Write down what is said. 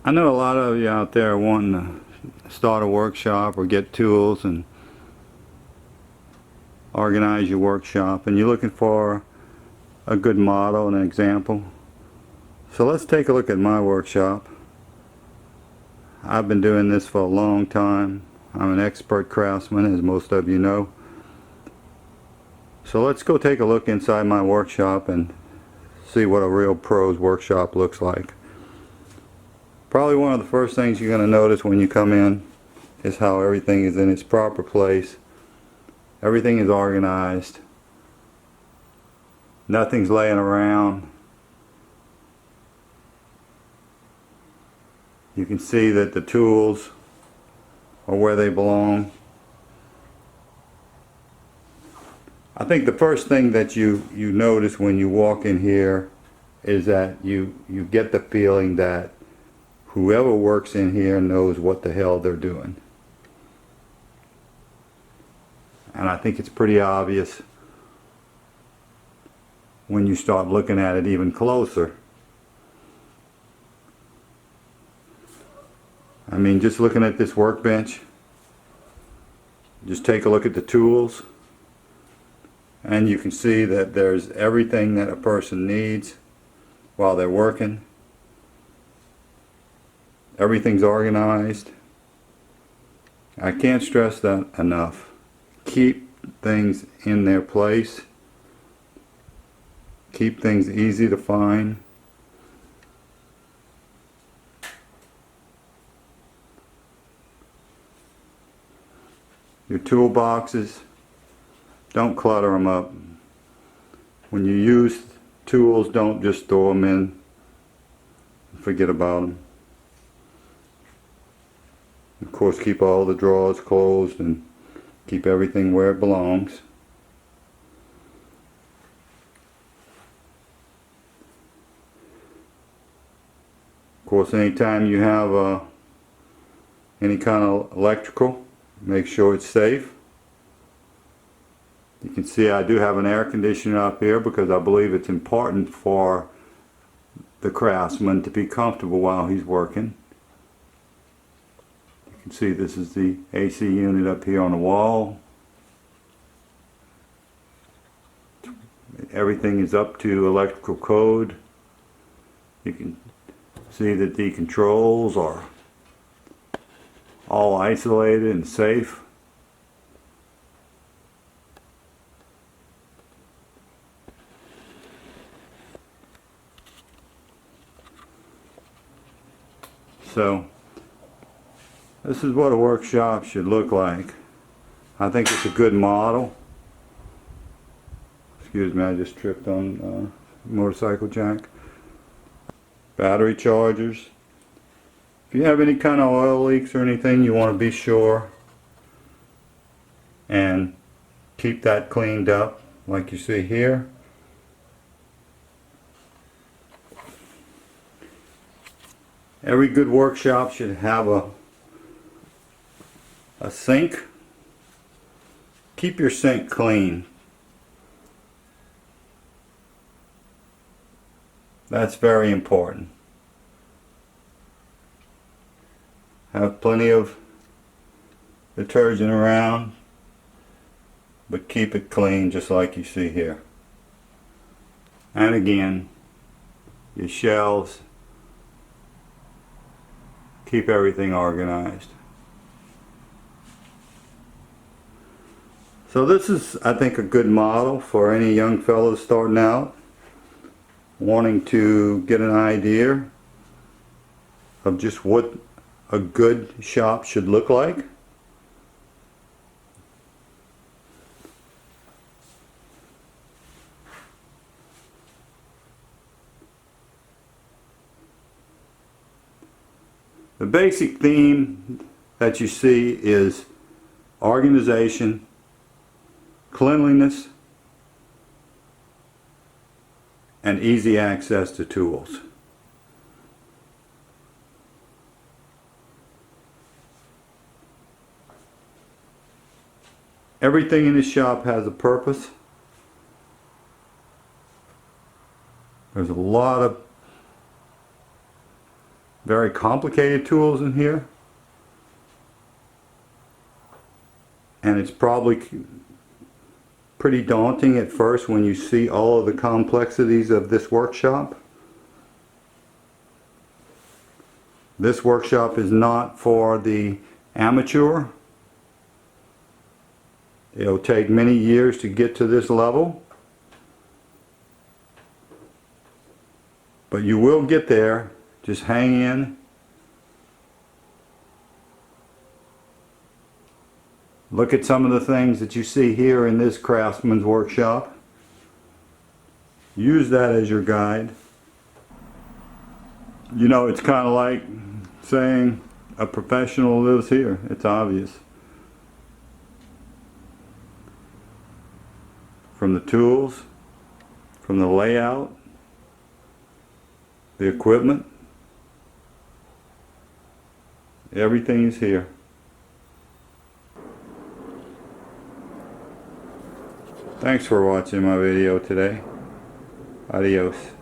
I know a lot of you out there wanting to start a workshop or get tools and organize your workshop, and you're looking for a good model and an example. So let's take a look at my workshop. I've been doing this for a long time. I'm an expert craftsman, as most of you know. So let's go take a look inside my workshop and see what a real pro's workshop looks like. Probably one of the first things you're going to notice when you come in is how everything is in its proper place. Everything is organized. Nothing's laying around. You can see that the tools are where they belong. I think the first thing that you notice when you walk in here is that you get the feeling that whoever works in here knows what the hell they're doing. And I think it's pretty obvious when you start looking at it even closer. I mean, just looking at this workbench, just take a look at the tools, and you can see that there's everything that a person needs while they're working. Everything's organized. I can't stress that enough. Keep things in their place. Keep things easy to find. Your toolboxes, don't clutter them up. When you use tools, don't just throw them in and forget about them. Of course, keep all the drawers closed and keep everything where it belongs. Of course, anytime you have any kind of electrical, make sure it's safe. You can see I do have an air conditioner up here because I believe it's important for the craftsman to be comfortable while he's working. You can see this is the AC unit up here on the wall. Everything is up to electrical code. You can see that the controls are all isolated and safe. So this is what a workshop should look like. I think it's a good model. Excuse me, I just tripped on motorcycle jack. Battery chargers. If you have any kind of oil leaks or anything, you want to be sure and keep that cleaned up like you see here. Every good workshop should have a sink. Keep your sink clean. That's very important. Have plenty of detergent around, but keep it clean just like you see here. And again, your shelves, keep everything organized. So this is, I think, a good model for any young fellows starting out, wanting to get an idea of just what a good shop should look like. The basic theme that you see is organization, cleanliness, and easy access to tools. Everything in this shop has a purpose. There's a lot very complicated tools in here. And it's probably pretty daunting at first when you see all of the complexities of this workshop. This workshop is not for the amateur. It'll take many years to get to this level, but you will get there. Just hang in. Look at some of the things that you see here in this craftsman's workshop. Use that as your guide. You know, it's kind of like saying a professional lives here. It's obvious. From the tools, from the layout, the equipment, everything is here. Thanks for watching my video today. Adios.